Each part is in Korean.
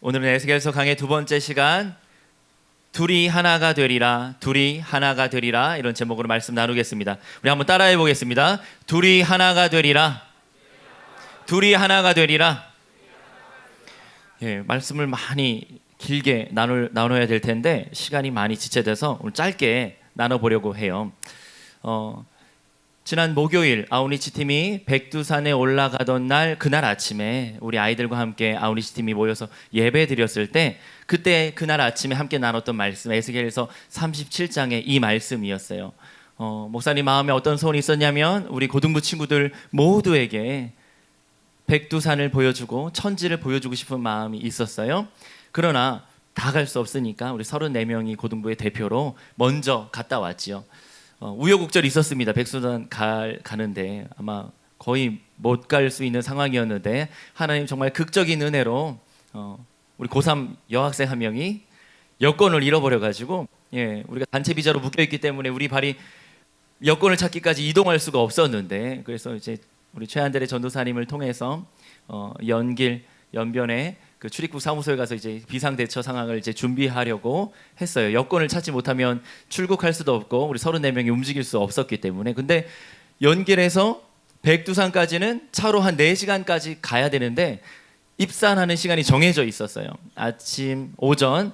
오늘은 에스겔서 강의 두 번째 시간, 둘이 하나가 되리라, 둘이 하나가 되리라, 이런 제목으로 말씀 나누겠습니다. 우리 한번 따라해 보겠습니다. 둘이 하나가 되리라, 둘이 하나가 되리라. 예, 말씀을 많이 길게 나눠야 될 텐데 시간이 많이 지체돼서 오늘 짧게 나눠보려고 해요. 지난 목요일 아우니치 팀이 백두산에 올라가던 날, 그날 아침에 우리 아이들과 함께 아우니치 팀이 모여서 예배 드렸을 때, 그때 그날 아침에 함께 나눴던 말씀, 에스겔서 37장의 이 말씀이었어요. 목사님 마음에 어떤 소원이 있었냐면, 우리 고등부 친구들 모두에게 백두산을 보여주고 천지를 보여주고 싶은 마음이 있었어요. 그러나 다 갈 수 없으니까 우리 34명이 고등부의 대표로 먼저 갔다 왔지요. 우여곡절이 있었습니다. 백두산 가는데 아마 거의 못 갈 수 있는 상황이었는데, 하나님 정말 극적인 은혜로 우리 고3 여학생 한 명이 여권을 잃어버려가지고, 우리가 단체 비자로 묶여있기 때문에 우리 발이 여권을 찾기까지 이동할 수가 없었는데, 그래서 이제 우리 최한대리 전도사님을 통해서 연변에 그 출입국 사무소에 가서 이제 비상대처 상황을 이제 준비하려고 했어요. 여권을 찾지 못하면 출국할 수도 없고 우리 34명이 움직일 수 없었기 때문에. 근데 연길에서 백두산까지는 차로 한 4시간까지 가야 되는데 입산하는 시간이 정해져 있었어요. 아침 오전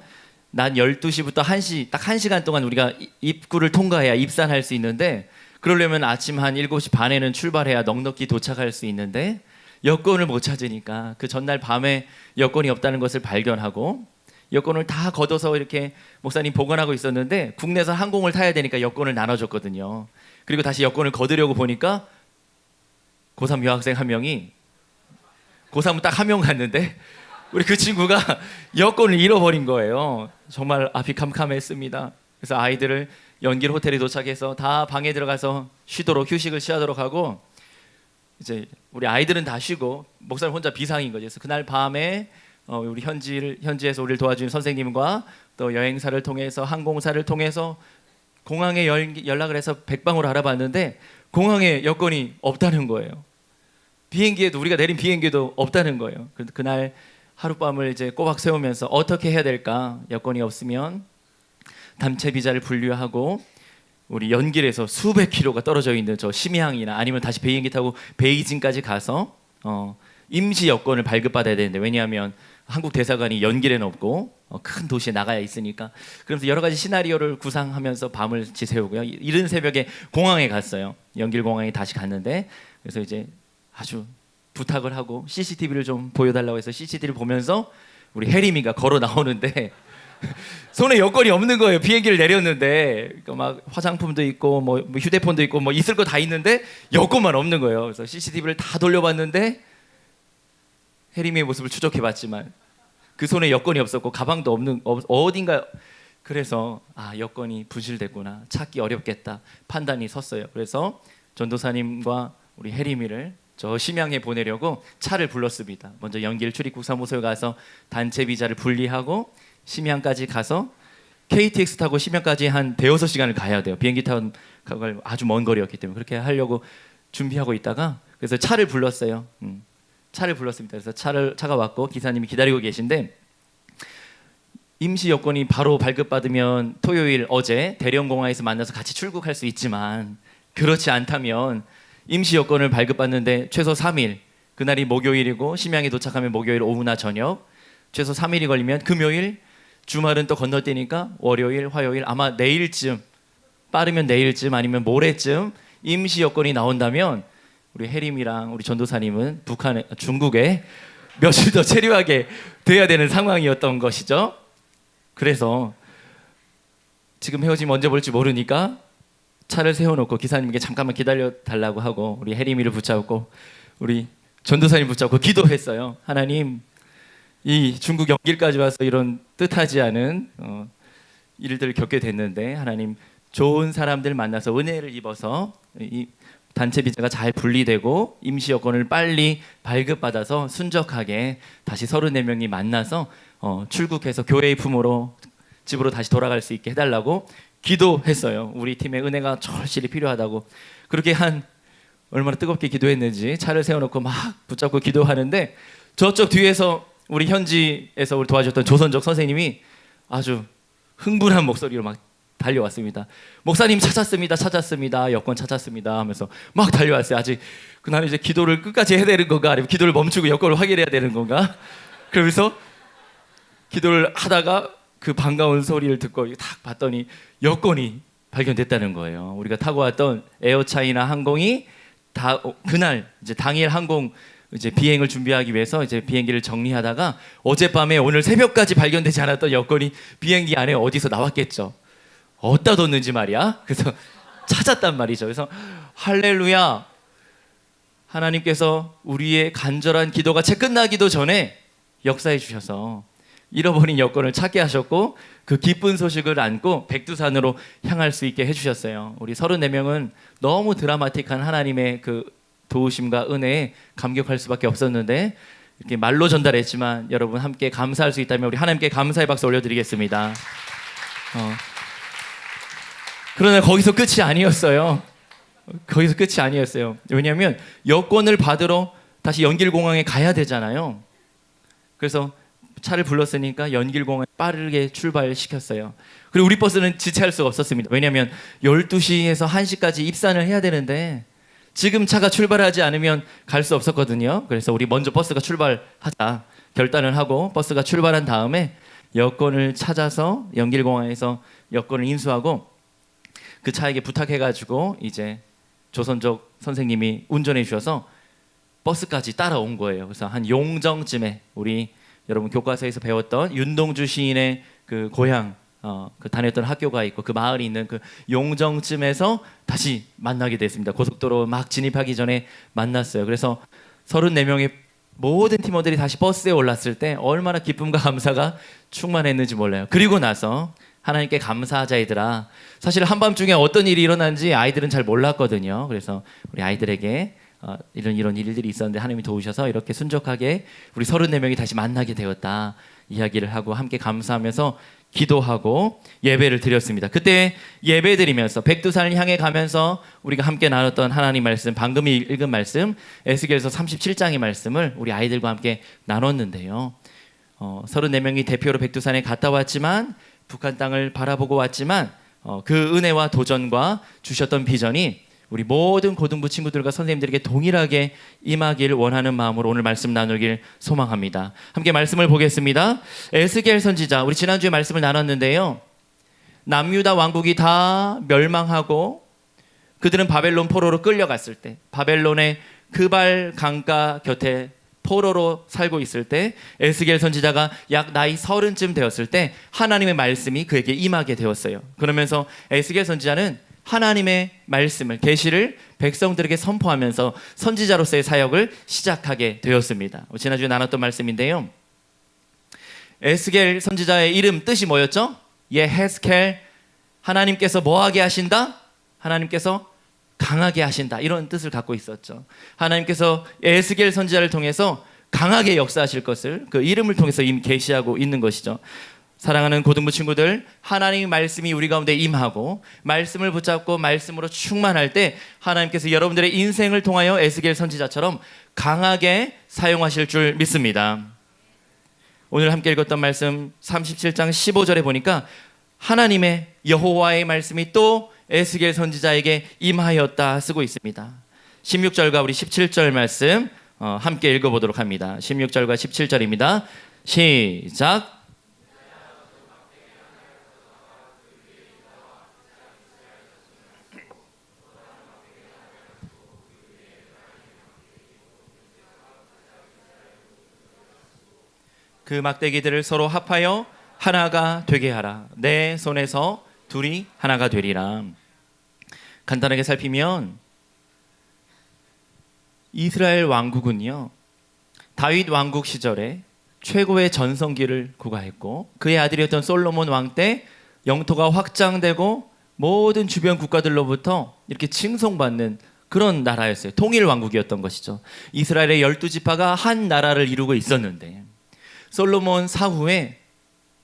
낮 12시부터 1시, 딱 1시간 동안 우리가 입구를 통과해야 입산할 수 있는데, 그러려면 아침 한 7시 반에는 출발해야 넉넉히 도착할 수 있는데 여권을 못 찾으니까 그 전날 밤에 여권이 없다는 것을 발견하고, 여권을 다 걷어서 이렇게 목사님 보관하고 있었는데 국내에서 항공을 타야 되니까 여권을 나눠줬거든요. 그리고 다시 여권을 거두려고 보니까 고3 여학생 한 명이, 고3은 딱 한 명 갔는데 우리 그 친구가 여권을 잃어버린 거예요. 정말 앞이 캄캄했습니다. 그래서 아이들을 연길 호텔에 도착해서 다 방에 들어가서 휴식을 취하도록 하고, 이제 우리 아이들은 다 쉬고 목사님 혼자 비상인 거죠. 그래서 그날 밤에 우리 현지에서 우리를 도와준 선생님과 또 여행사를 통해서, 항공사를 통해서 공항에 연락을 해서 백방으로 알아봤는데 공항에 여권이 없다는 거예요. 비행기에도, 우리가 내린 비행기에도 없다는 거예요. 그래서 그날 하룻밤을 이제 꼬박 세우면서 어떻게 해야 될까? 여권이 없으면 단체 비자를 분류하고 우리 연길에서 수백 킬로가 떨어져 있는 저 심양이나 아니면 다시 비행기 타고 베이징까지 가서 임시 여권을 발급받아야 되는데, 왜냐하면 한국 대사관이 연길에는 없고 큰 도시에 나가야 있으니까. 그러면서 여러 가지 시나리오를 구상하면서 밤을 지새우고요. 이른 새벽에 공항에 갔어요. 연길 공항에 다시 갔는데, 그래서 이제 아주 부탁을 하고 CCTV를 좀 보여달라고 해서 CCTV를 보면서 우리 혜림이가 걸어 나오는데 손에 여권이 없는 거예요. 비행기를 내렸는데 막 화장품도 있고 뭐 휴대폰도 있고 뭐 있을 거 다 있는데 여권만 없는 거예요. 그래서 CCTV를 다 돌려봤는데 혜림이의 모습을 추적해봤지만 그 손에 여권이 없었고 가방도 없는, 어딘가. 그래서 여권이 분실됐구나, 찾기 어렵겠다 판단이 섰어요. 그래서 전도사님과 우리 혜림이를 저 심양에 보내려고 차를 불렀습니다. 먼저 연길 출입국 사무소에 가서 단체 비자를 분리하고 심양까지 가서 KTX 타고 심양까지 한 대여섯 시간을 가야 돼요. 비행기 타고 아주 먼 거리였기 때문에. 그렇게 하려고 준비하고 있다가, 그래서 차를 불렀어요. 차를 불렀습니다. 그래서 차가 왔고 기사님이 기다리고 계신데, 임시 여권이 바로 발급받으면 토요일 어제 대령공항에서 만나서 같이 출국할 수 있지만, 그렇지 않다면 임시 여권을 발급받는데 최소 3일, 그날이 목요일이고 심양에 도착하면 목요일 오후나 저녁, 최소 3일이 걸리면 금요일, 주말은 또 건너뛰니까 월요일, 화요일, 아마 내일쯤, 빠르면 내일쯤 아니면 모레쯤 임시 여권이 나온다면 우리 혜림이랑 우리 전도사님은 중국에 며칠 더 체류하게 돼야 되는 상황이었던 것이죠. 그래서 지금 헤어지면 언제 볼지 모르니까 차를 세워놓고 기사님께 잠깐만 기다려달라고 하고 우리 혜림이를 붙잡고 우리 전도사님 붙잡고 기도했어요. 하나님, 이 중국 연길까지 와서 이런 뜻하지 않은 일들을 겪게 됐는데, 하나님 좋은 사람들 만나서 은혜를 입어서 이 단체 비자가 잘 분리되고 임시 여권을 빨리 발급받아서 순적하게 다시 34명이 만나서 출국해서 교회의 품으로 집으로 다시 돌아갈 수 있게 해달라고 기도했어요. 우리 팀의 은혜가 절실히 필요하다고. 그렇게 얼마나 뜨겁게 기도했는지 차를 세워놓고 막 붙잡고 기도하는데, 저쪽 뒤에서 우리 현지에서 우리 도와줬던 조선족 선생님이 아주 흥분한 목소리로 막 달려왔습니다. 목사님 찾았습니다. 찾았습니다. 여권 찾았습니다. 하면서 막 달려왔어요. 아직 그날 이제 기도를 끝까지 해야 되는 건가? 아니면 기도를 멈추고 여권을 확인해야 되는 건가? 그러면서 기도를 하다가 그 반가운 소리를 듣고 딱 봤더니 여권이 발견됐다는 거예요. 우리가 타고 왔던 에어차이나 항공이 그날 이제 당일 항공 이제 비행을 준비하기 위해서 이제 비행기를 정리하다가 어젯밤에 오늘 새벽까지 발견되지 않았던 여권이 비행기 안에 어디서 나왔겠죠. 어디다 뒀는지 말이야. 그래서 찾았단 말이죠. 그래서 할렐루야, 하나님께서 우리의 간절한 기도가 채 끝나기도 전에 역사해 주셔서 잃어버린 여권을 찾게 하셨고 그 기쁜 소식을 안고 백두산으로 향할 수 있게 해주셨어요. 우리 34명은 너무 드라마틱한 하나님의 그 도우심과 은혜에 감격할 수밖에 없었는데 이렇게 말로 전달했지만 여러분 함께 감사할 수 있다면 우리 하나님께 감사의 박수 올려드리겠습니다. 그러나 거기서 끝이 아니었어요. 거기서 끝이 아니었어요. 왜냐하면 여권을 받으러 다시 연길공항에 가야 되잖아요. 그래서 차를 불렀으니까 연길공항에 빠르게 출발시켰어요. 그리고 우리 버스는 지체할 수가 없었습니다. 왜냐하면 12시에서 1시까지 입산을 해야 되는데 지금 차가 출발하지 않으면 갈 수 없었거든요. 그래서 우리 먼저 버스가 출발하자 결단을 하고 버스가 출발한 다음에 여권을 찾아서 연길공항에서 여권을 인수하고 그 차에게 부탁해가지고 이제 조선족 선생님이 운전해 주셔서 버스까지 따라온 거예요. 그래서 한 용정쯤에 우리 여러분 교과서에서 배웠던 윤동주 시인의 그 고향 그 다녔던 학교가 있고 그 마을이 있는 그 용정쯤에서 다시 만나게 됐습니다. 고속도로 막 진입하기 전에 만났어요. 그래서 34명의 모든 팀원들이 다시 버스에 올랐을 때 얼마나 기쁨과 감사가 충만했는지 몰라요. 그리고 나서 하나님께 감사하자 얘들아. 사실 한밤중에 어떤 일이 일어난지 아이들은 잘 몰랐거든요. 그래서 우리 아이들에게 이런 일들이 있었는데 하나님이 도우셔서 이렇게 순적하게 우리 34명이 다시 만나게 되었다 이야기를 하고 함께 감사하면서 기도하고 예배를 드렸습니다. 그때 예배 드리면서 백두산을 향해 가면서 우리가 함께 나눴던 하나님 말씀, 방금 읽은 말씀 에스겔서 37장의 말씀을 우리 아이들과 함께 나눴는데요. 34명이 대표로 백두산에 갔다 왔지만 북한 땅을 바라보고 왔지만 그 은혜와 도전과 주셨던 비전이 우리 모든 고등부 친구들과 선생님들에게 동일하게 임하기를 원하는 마음으로 오늘 말씀 나누길 소망합니다. 함께 말씀을 보겠습니다. 에스겔 선지자, 우리 지난주에 말씀을 나눴는데요. 남유다 왕국이 다 멸망하고 그들은 바벨론 포로로 끌려갔을 때 바벨론의 그발 강가 곁에 포로로 살고 있을 때 에스겔 선지자가 약 나이 30쯤 되었을 때 하나님의 말씀이 그에게 임하게 되었어요. 그러면서 에스겔 선지자는 하나님의 말씀을 계시를 백성들에게 선포하면서 선지자로서의 사역을 시작하게 되었습니다. 지난주에 나눴던 말씀인데요. 에스겔 선지자의 이름 뜻이 뭐였죠? 예헤스켈, 하나님께서 뭐하게 하신다? 하나님께서 강하게 하신다, 이런 뜻을 갖고 있었죠. 하나님께서 에스겔 선지자를 통해서 강하게 역사하실 것을 그 이름을 통해서 이미 계시하고 있는 것이죠. 사랑하는 고등부 친구들, 하나님의 말씀이 우리 가운데 임하고 말씀을 붙잡고 말씀으로 충만할 때 하나님께서 여러분들의 인생을 통하여 에스겔 선지자처럼 강하게 사용하실 줄 믿습니다. 오늘 함께 읽었던 말씀 37장 15절에 보니까 하나님의 여호와의 말씀이 또 에스겔 선지자에게 임하였다 쓰고 있습니다. 16절과 우리 17절 말씀 함께 읽어보도록 합니다. 16절과 17절입니다. 시작. 그 막대기들을 서로 합하여 하나가 되게 하라. 내 손에서 둘이 하나가 되리라. 간단하게 살피면 이스라엘 왕국은요, 다윗 왕국 시절에 최고의 전성기를 구가했고 그의 아들이었던 솔로몬 왕 때 영토가 확장되고 모든 주변 국가들로부터 이렇게 칭송받는 그런 나라였어요. 통일 왕국이었던 것이죠. 이스라엘의 12지파가 한 나라를 이루고 있었는데 솔로몬 사후에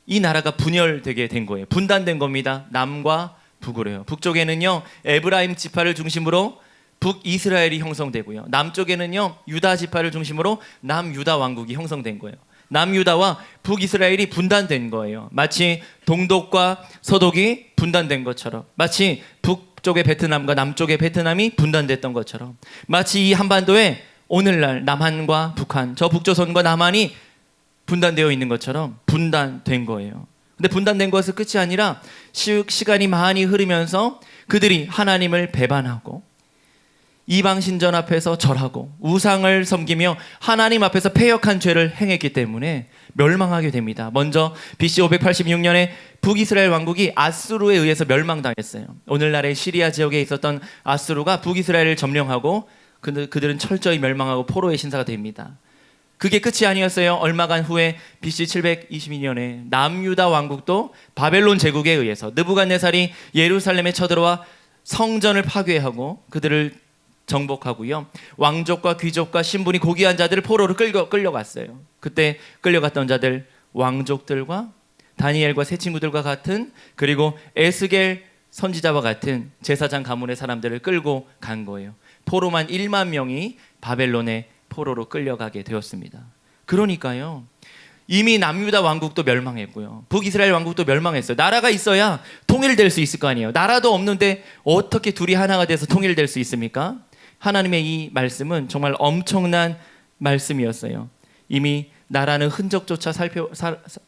이 나라가 분열되게 된 거예요. 분단된 겁니다. 남과 북으로요. 북쪽에는요 에브라임 지파를 중심으로 북이스라엘이 형성되고요. 남쪽에는요 유다 지파를 중심으로 남유다 왕국이 형성된 거예요. 남유다와 북이스라엘이 분단된 거예요. 마치 동독과 서독이 분단된 것처럼, 마치 북쪽의 베트남과 남쪽의 베트남이 분단됐던 것처럼, 마치 이 한반도에 오늘날 남한과 북한, 저 북조선과 남한이 분단되어 있는 것처럼 분단된 거예요. 근데 분단된 것은 끝이 아니라 시간이 많이 흐르면서 그들이 하나님을 배반하고 이방 신전 앞에서 절하고 우상을 섬기며 하나님 앞에서 패역한 죄를 행했기 때문에 멸망하게 됩니다. 먼저 BC 586년에 북이스라엘 왕국이 아수르에 의해서 멸망당했어요. 오늘날의 시리아 지역에 있었던 아수르가 북이스라엘을 점령하고 그들은 철저히 멸망하고 포로의 신사가 됩니다. 그게 끝이 아니었어요. 얼마간 후에 BC 722년에 남유다 왕국도 바벨론 제국에 의해서 느부갓네살이 예루살렘에 쳐들어와 성전을 파괴하고 그들을 정복하고요. 왕족과 귀족과 신분이 고귀한 자들을 포로로 끌려갔어요. 그때 끌려갔던 자들, 왕족들과 다니엘과 세 친구들과 같은, 그리고 에스겔 선지자와 같은 제사장 가문의 사람들을 끌고 간 거예요. 포로만 1만 명이 바벨론의 포로로 끌려가게 되었습니다. 그러니까요, 이미 남유다 왕국도 멸망했고요, 북이스라엘 왕국도 멸망했어요. 나라가 있어야 통일될 수 있을 거 아니에요. 나라도 없는데 어떻게 둘이 하나가 돼서 통일될 수 있습니까? 하나님의 이 말씀은 정말 엄청난 말씀이었어요. 이미 나라는 흔적조차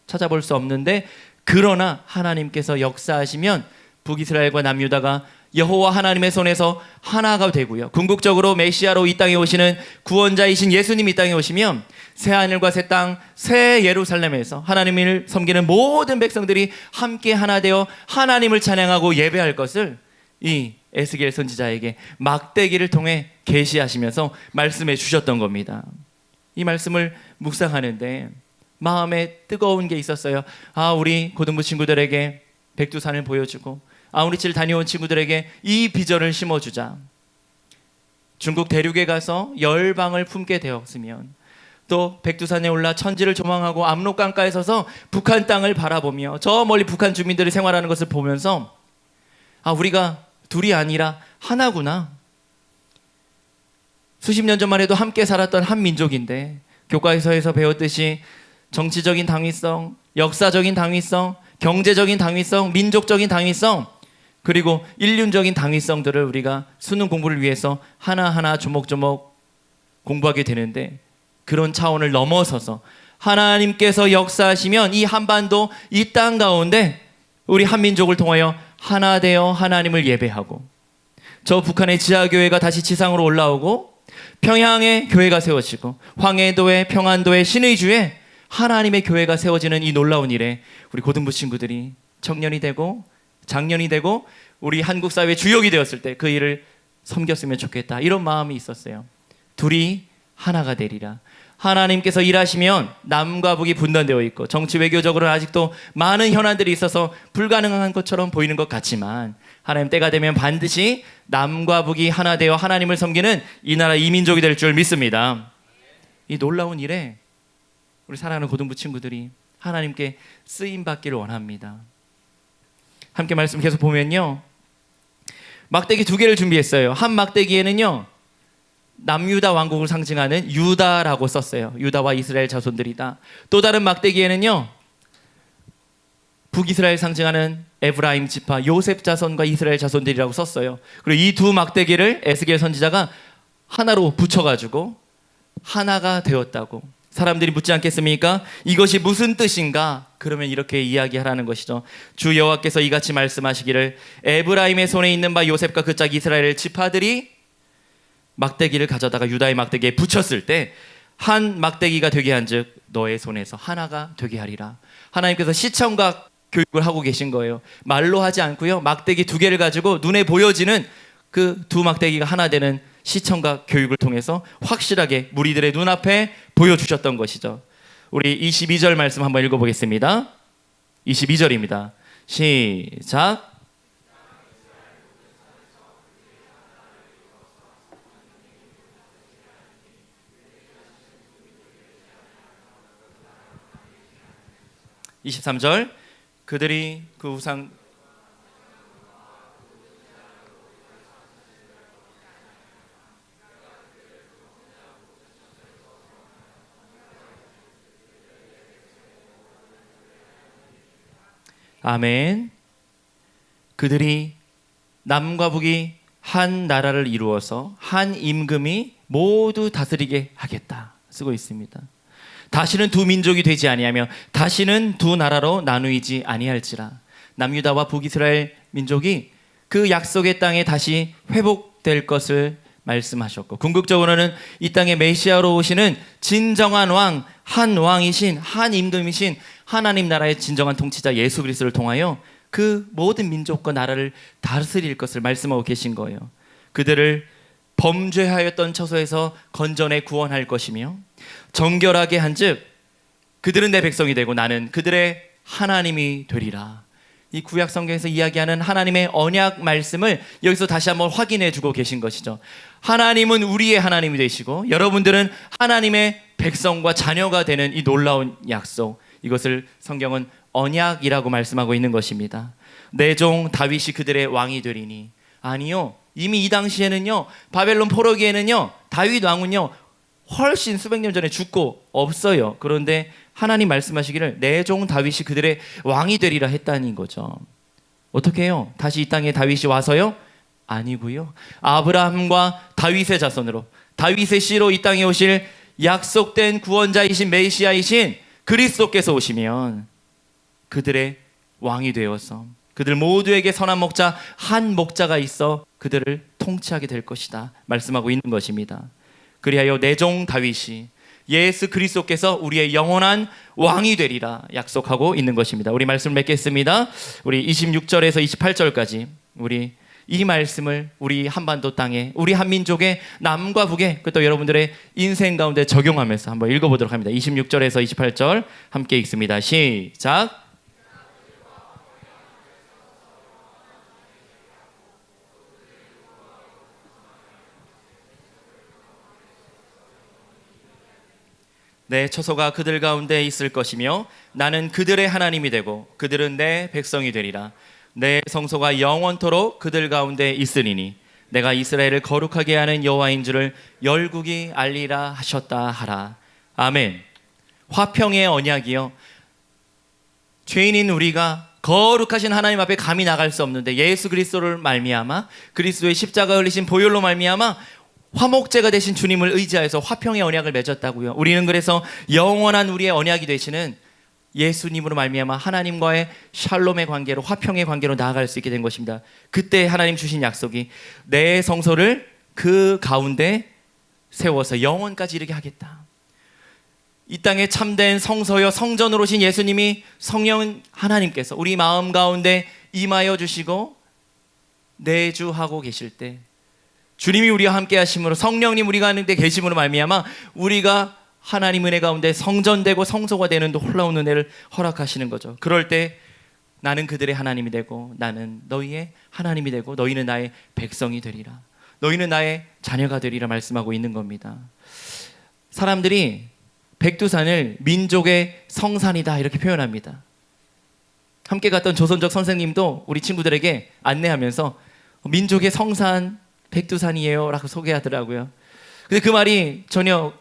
찾아볼 수 없는데, 그러나 하나님께서 역사하시면 북이스라엘과 남유다가 여호와 하나님의 손에서 하나가 되고요, 궁극적으로 메시아로 이 땅에 오시는 구원자이신 예수님이 이 땅에 오시면 새하늘과 새 땅, 새 예루살렘에서 하나님을 섬기는 모든 백성들이 함께 하나 되어 하나님을 찬양하고 예배할 것을 이 에스겔 선지자에게 막대기를 통해 계시하시면서 말씀해 주셨던 겁니다. 이 말씀을 묵상하는데 마음에 뜨거운 게 있었어요. 우리 고등부 친구들에게 백두산을 보여주고, 우리 집 다녀온 친구들에게 이 비전을 심어주자. 중국 대륙에 가서 열방을 품게 되었으면, 또 백두산에 올라 천지를 조망하고 압록강가에 서서 북한 땅을 바라보며 저 멀리 북한 주민들이 생활하는 것을 보면서 우리가 둘이 아니라 하나구나. 수십 년 전만 해도 함께 살았던 한 민족인데, 교과서에서 배웠듯이 정치적인 당위성, 역사적인 당위성, 경제적인 당위성, 민족적인 당위성, 그리고 인륜적인 당위성들을 우리가 수능 공부를 위해서 하나하나 조목조목 공부하게 되는데, 그런 차원을 넘어서서 하나님께서 역사하시면 이 한반도, 이 땅 가운데 우리 한민족을 통하여 하나 되어 하나님을 예배하고, 저 북한의 지하교회가 다시 지상으로 올라오고, 평양에 교회가 세워지고, 황해도에, 평안도에, 신의주에 하나님의 교회가 세워지는 이 놀라운 일에 우리 고등부 친구들이 청년이 되고 장년이 되고 우리 한국 사회의 주역이 되었을 때 그 일을 섬겼으면 좋겠다, 이런 마음이 있었어요. 둘이 하나가 되리라. 하나님께서 일하시면 남과 북이 분단되어 있고, 정치 외교적으로는 아직도 많은 현안들이 있어서 불가능한 것처럼 보이는 것 같지만, 하나님 때가 되면 반드시 남과 북이 하나 되어 하나님을 섬기는 이 나라 이민족이 될 줄 믿습니다. 이 놀라운 일에 우리 사랑하는 고등부 친구들이 하나님께 쓰임받기를 원합니다. 함께 말씀 계속 보면요, 막대기 2개를 준비했어요. 한 막대기에는요, 남유다 왕국을 상징하는 유다라고 썼어요. 유다와 이스라엘 자손들이다. 또 다른 막대기에는요, 북이스라엘 상징하는 에브라임 지파 요셉 자손과 이스라엘 자손들이라고 썼어요. 그리고 이 두 막대기를 에스겔 선지자가 하나로 붙여가지고 하나가 되었다고 사람들이 묻지 않겠습니까? 이것이 무슨 뜻인가? 그러면 이렇게 이야기하라는 것이죠. 주 여호와께서 이같이 말씀하시기를, 에브라임의 손에 있는 바 요셉과 그 짝 이스라엘 지파들이 막대기를 가져다가 유다의 막대기에 붙였을 때 한 막대기가 되게 한즉 너의 손에서 하나가 되게 하리라. 하나님께서 시청각 교육을 하고 계신 거예요. 말로 하지 않고요, 막대기 2개를 가지고 눈에 보여지는 그 두 막대기가 하나 되는 시청각 교육을 통해서 확실하게 무리들의 눈앞에 보여주셨던 것이죠. 우리 22절 말씀 한번 읽어보겠습니다. 22절입니다. 시작. (23절) 그들이 그 우상 아멘. 그들이 남과 북이 한 나라를 이루어서 한 임금이 모두 다스리게 하겠다 쓰고 있습니다. 다시는 두 민족이 되지 아니하며 다시는 두 나라로 나누이지 아니할지라. 남유다와 북이스라엘 민족이 그 약속의 땅에 다시 회복될 것을 말씀하셨고, 궁극적으로는 이 땅에 메시아로 오시는 진정한 왕, 한 왕이신, 한 임금이신 하나님 나라의 진정한 통치자 예수 그리스도를 통하여 그 모든 민족과 나라를 다스릴 것을 말씀하고 계신 거예요. 그들을 범죄하였던 처소에서 건져내 구원할 것이며, 정결하게 한즉 그들은 내 백성이 되고 나는 그들의 하나님이 되리라. 이 구약 성경에서 이야기하는 하나님의 언약 말씀을 여기서 다시 한번 확인해 주고 계신 것이죠. 하나님은 우리의 하나님이 되시고 여러분들은 하나님의 백성과 자녀가 되는 이 놀라운 약속, 이것을 성경은 언약이라고 말씀하고 있는 것입니다. 내 종 다윗이 그들의 왕이 되리니. 아니요, 이미 이 당시에는요, 바벨론 포로기에는요, 다윗 왕은요 훨씬 수백 년 전에 죽고 없어요. 그런데 하나님 말씀하시기를 내 종 다윗이 그들의 왕이 되리라 했다는 거죠. 어떻게 해요? 다시 이 땅에 다윗이 와서요? 아니고요, 아브라함과 다윗의 자손으로, 다윗의 씨로 이 땅에 오실 약속된 구원자이신 메시아이신 그리스도께서 오시면 그들의 왕이 되어서 그들 모두에게 선한 목자, 한 목자가 있어 그들을 통치하게 될 것이다 말씀하고 있는 것입니다. 그리하여 내 종 다윗이 예수 그리스도께서 우리의 영원한 왕이 되리라 약속하고 있는 것입니다. 우리 말씀을 맺겠습니다. 우리 26절에서 28절까지 우리 이 말씀을 우리 한반도 땅에, 우리 한민족의 남과 북에, 또 여러분들의 인생 가운데 적용하면서 한번 읽어보도록 합니다. 26절에서 28절 함께 읽습니다. 시작. 내 처소가 그들 가운데 있을 것이며 나는 그들의 하나님이 되고 그들은 내 백성이 되리라. 내 성소가 영원토록 그들 가운데 있으리니 내가 이스라엘을 거룩하게 하는 여호와인 줄을 열국이 알리라 하셨다 하라. 아멘. 화평의 언약이요, 죄인인 우리가 거룩하신 하나님 앞에 감히 나갈 수 없는데 예수 그리스도를 말미암아, 그리스도의 십자가 흘리신 보혈로 말미암아 화목제가 되신 주님을 의지하여서 화평의 언약을 맺었다고요. 우리는 그래서 영원한 우리의 언약이 되시는 예수님으로 말미암아 하나님과의 샬롬의 관계로, 화평의 관계로 나아갈 수 있게 된 것입니다. 그때 하나님 주신 약속이 내 성소를 그 가운데 세워서 영원까지 이르게 하겠다. 이 땅에 참된 성소여 성전으로 오신 예수님이, 성령 하나님께서 우리 마음 가운데 임하여 주시고 내주하고 계실 때, 주님이 우리와 함께 하심으로, 성령님 우리가 하는데 계심으로 말미암아 우리가 하나님 은혜 가운데 성전되고 성소가 되는 놀라운 은혜를 허락하시는 거죠. 그럴 때 나는 그들의 하나님이 되고 나는 너희의 하나님이 되고 너희는 나의 백성이 되리라. 너희는 나의 자녀가 되리라 말씀하고 있는 겁니다. 사람들이 백두산을 민족의 성산이다 이렇게 표현합니다. 함께 갔던 조선족 선생님도 우리 친구들에게 안내하면서 민족의 성산 백두산이에요 라고 소개하더라고요. 근데 그 말이 전혀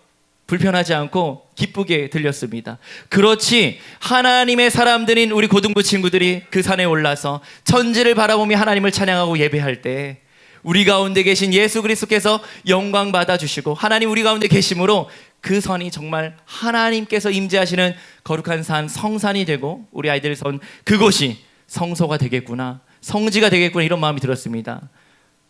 불편하지 않고 기쁘게 들렸습니다. 그렇지, 하나님의 사람들인 우리 고등부 친구들이 그 산에 올라서 천지를 바라보며 하나님을 찬양하고 예배할 때 우리 가운데 계신 예수 그리스도께서 영광 받아주시고 하나님 우리 가운데 계심으로 그 선이 정말 하나님께서 임재하시는 거룩한 산, 성산이 되고 우리 아이들 선 그곳이 성소가 되겠구나, 성지가 되겠구나, 이런 마음이 들었습니다.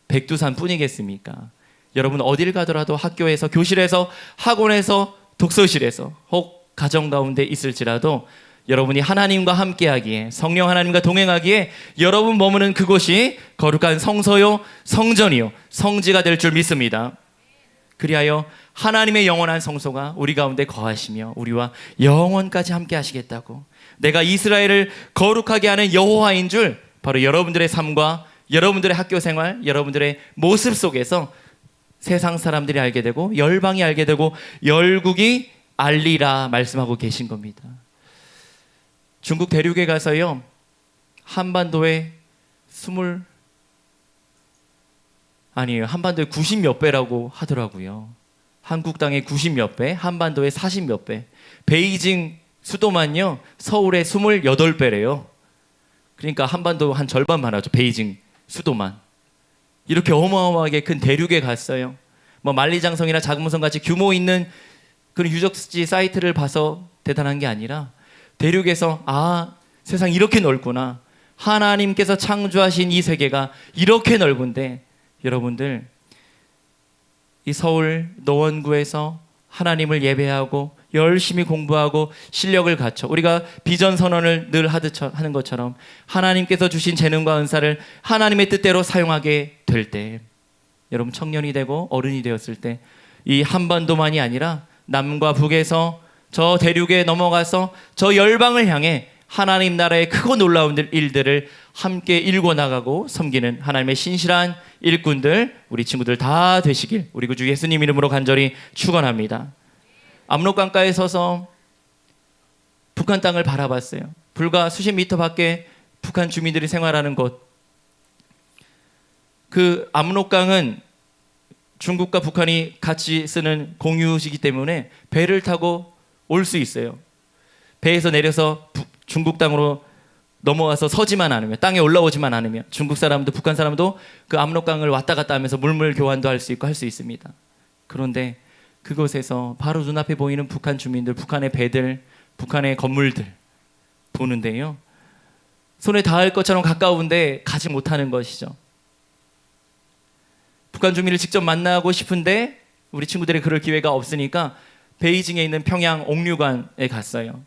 백두산 뿐이겠습니까? 여러분 어딜 가더라도 학교에서, 교실에서, 학원에서, 독서실에서, 혹 가정 가운데 있을지라도 여러분이 하나님과 함께하기에, 성령 하나님과 동행하기에 여러분 머무는 그곳이 거룩한 성소요, 성전이요, 성지가 될 줄 믿습니다. 그리하여 하나님의 영원한 성소가 우리 가운데 거하시며 우리와 영원까지 함께 하시겠다고, 내가 이스라엘을 거룩하게 하는 여호와인 줄 바로 여러분들의 삶과 여러분들의 학교 생활, 여러분들의 모습 속에서 세상 사람들이 알게 되고 열방이 알게 되고 열국이 알리라 말씀하고 계신 겁니다. 중국 대륙에 가서요, 한반도에 한반도에 90몇 배라고 하더라고요. 한국 땅의 90몇 배, 한반도의 40몇 배. 베이징 수도만요, 서울의 28배래요. 그러니까 한반도 한 절반만 하죠. 베이징 수도만. 이렇게 어마어마하게 큰 대륙에 갔어요. 뭐 만리장성이나 자금성 같이 규모 있는 그런 유적지 사이트를 봐서 대단한 게 아니라 대륙에서 세상 이렇게 넓구나. 하나님께서 창조하신 이 세계가 이렇게 넓은데 여러분들 이 서울 노원구에서 하나님을 예배하고 열심히 공부하고 실력을 갖춰 우리가 비전 선언을 늘 하는 것처럼 하나님께서 주신 재능과 은사를 하나님의 뜻대로 사용하게 될 때 여러분 청년이 되고 어른이 되었을 때 이 한반도만이 아니라 남과 북에서 저 대륙에 넘어가서 저 열방을 향해 하나님 나라의 크고 놀라운 일들을 함께 일궈 나가고 섬기는 하나님의 신실한 일꾼들 우리 친구들 다 되시길 우리 구주 예수님 이름으로 간절히 축원합니다. 압록강가에 서서 북한 땅을 바라봤어요. 불과 수십 미터 밖에 북한 주민들이 생활하는 곳. 그 압록강은 중국과 북한이 같이 쓰는 공유지기 때문에 배를 타고 올 수 있어요. 배에서 내려서 중국 땅으로 넘어와서 서지만 않으면 땅에 올라오지만 않으면 중국 사람도 북한 사람도 그 압록강을 왔다 갔다 하면서 물물 교환도 할 수 있고 할 수 있습니다. 그런데 그곳에서 바로 눈앞에 보이는 북한 주민들, 북한의 배들, 북한의 건물들 보는데요. 손에 닿을 것처럼 가까운데 가지 못하는 것이죠. 북한 주민을 직접 만나고 싶은데 우리 친구들이 그럴 기회가 없으니까 베이징에 있는 평양 옥류관에 갔어요.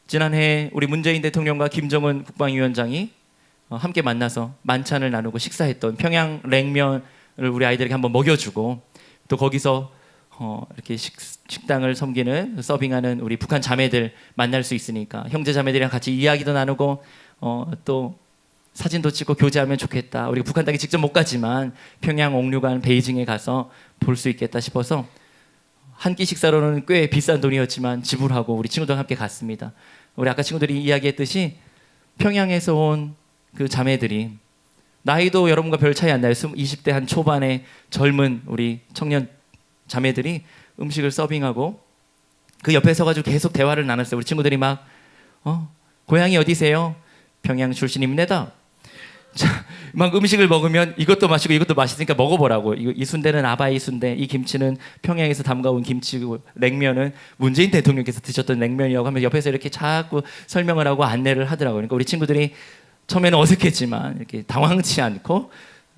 지난해 우리 문재인 대통령과 김정은 국방위원장이 함께 만나서 만찬을 나누고 식사했던 평양 냉면을 우리 아이들에게 한번 먹여주고 또 거기서 이렇게 식당을 섬기는 서빙하는 우리 북한 자매들 만날 수 있으니까 형제 자매들이랑 같이 이야기도 나누고 또 사진도 찍고 교제하면 좋겠다. 우리가 북한 땅에 직접 못 가지만 평양 옥류관 베이징에 가서 볼 수 있겠다 싶어서 한 끼 식사로는 꽤 비싼 돈이었지만 지불하고 우리 친구들과 함께 갔습니다. 우리 아까 친구들이 이야기했듯이 평양에서 온 그 자매들이 나이도 여러분과 별 차이 안 나요. 20대 한 초반의 젊은 우리 청년 자매들이 음식을 서빙하고 그 옆에 서가지고 계속 대화를 나눴어요. 우리 친구들이 막 고향이 어디세요? 평양 출신입니다. 자, 막 음식을 먹으면 이것도 마시고 이것도 맛있으니까 먹어보라고. 이 순대는 아바이 순대, 이 김치는 평양에서 담가온 김치고 냉면은 문재인 대통령께서 드셨던 냉면이라고 하면 옆에서 이렇게 자꾸 설명을 하고 안내를 하더라고요. 그러니까 우리 친구들이 처음에는 어색했지만 이렇게 당황치 않고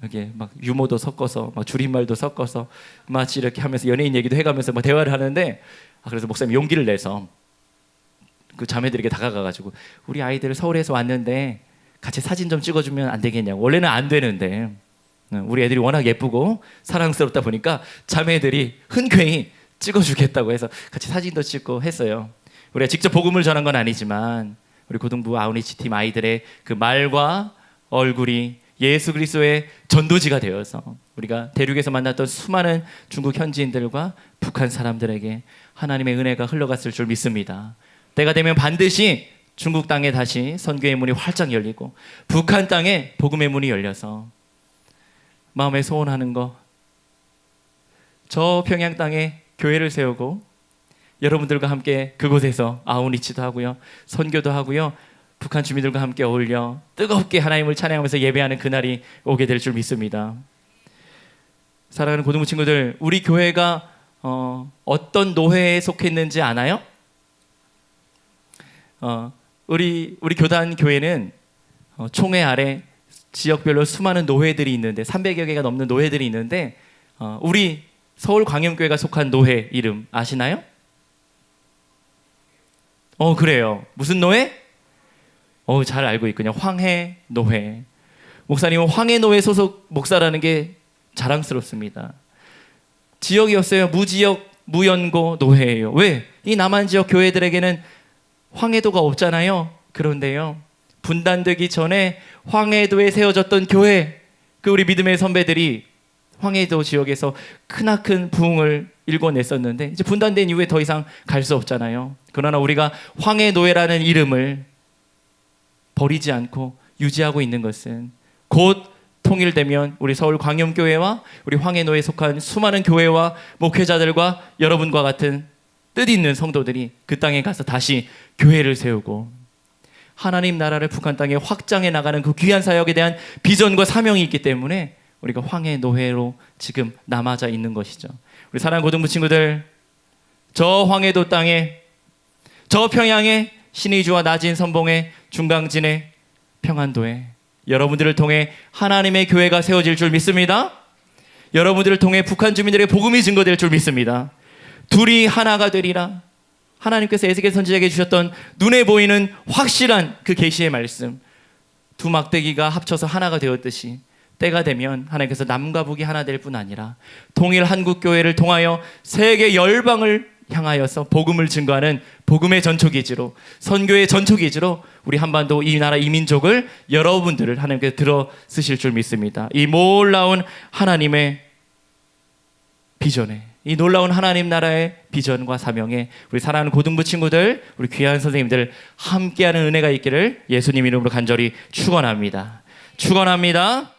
이렇게 막 유머도 섞어서 막 줄임말도 섞어서 마치 이렇게 하면서 연예인 얘기도 해가면서 막 대화를 하는데 그래서 목사님이 용기를 내서 그 자매들에게 다가가가지고 우리 아이들 서울에서 왔는데 같이 사진 좀 찍어주면 안 되겠냐고. 원래는 안 되는데 우리 애들이 워낙 예쁘고 사랑스럽다 보니까 자매들이 흔쾌히 찍어주겠다고 해서 같이 사진도 찍고 했어요. 우리가 직접 복음을 전한 건 아니지만 우리 고등부 아우니치 팀 아이들의 그 말과 얼굴이 예수 그리스도의 전도지가 되어서 우리가 대륙에서 만났던 수많은 중국 현지인들과 북한 사람들에게 하나님의 은혜가 흘러갔을 줄 믿습니다. 때가 되면 반드시 중국 땅에 다시 선교의 문이 활짝 열리고 북한 땅에 복음의 문이 열려서 마음에 소원하는 거 저 평양 땅에 교회를 세우고 여러분들과 함께 그곳에서 아우니치도 하고요. 선교도 하고요. 북한 주민들과 함께 어울려 뜨겁게 하나님을 찬양하면서 예배하는 그날이 오게 될 줄 믿습니다. 사랑하는 고등부 친구들, 우리 교회가 어떤 노회에 속했는지 아나요? 우리 교단 교회는 총회 아래 지역별로 수많은 노회들이 있는데 300여 개가 넘는 노회들이 있는데 우리 서울광염교회가 속한 노회 이름 아시나요? 그래요. 무슨 노회? 잘 알고 있군요. 황해노회. 목사님은 황해노회 소속 목사라는 게 자랑스럽습니다. 지역이었어요. 무지역 무연고 노회예요. 왜? 이 남한 지역 교회들에게는 황해도가 없잖아요. 그런데요, 분단되기 전에 황해도에 세워졌던 교회, 그 우리 믿음의 선배들이 황해도 지역에서 크나큰 부흥을 일궈냈었는데 이제 분단된 이후에 더 이상 갈 수 없잖아요. 그러나 우리가 황해노회라는 이름을 버리지 않고 유지하고 있는 것은 곧 통일되면 우리 서울광염교회와 우리 황해노회에 속한 수많은 교회와 목회자들과 여러분과 같은 뜻 있는 성도들이 그 땅에 가서 다시 교회를 세우고 하나님 나라를 북한 땅에 확장해 나가는 그 귀한 사역에 대한 비전과 사명이 있기 때문에 우리가 황해 노회로 지금 남아져 있는 것이죠. 우리 사랑하는 고등부 친구들, 저 황해도 땅에, 저 평양에, 신의 주와 낮은 선봉에, 중강진에, 평안도에 여러분들을 통해 하나님의 교회가 세워질 줄 믿습니다. 여러분들을 통해 북한 주민들의 복음이 증거될 줄 믿습니다. 둘이 하나가 되리라. 하나님께서 에스겔 선지자에게 주셨던 눈에 보이는 확실한 그 계시의 말씀, 두 막대기가 합쳐서 하나가 되었듯이 때가 되면 하나님께서 남과 북이 하나 될 뿐 아니라 통일 한국교회를 통하여 세계 열방을 향하여서 복음을 증거하는 복음의 전초기지로, 선교의 전초기지로 우리 한반도 이 나라 이 민족을, 여러분들을 하나님께서 들어 쓰실 줄 믿습니다. 이 놀라운 하나님의 비전에, 이 놀라운 하나님 나라의 비전과 사명에 우리 사랑하는 고등부 친구들, 우리 귀한 선생님들 함께하는 은혜가 있기를 예수님 이름으로 간절히 축원합니다. 축원합니다.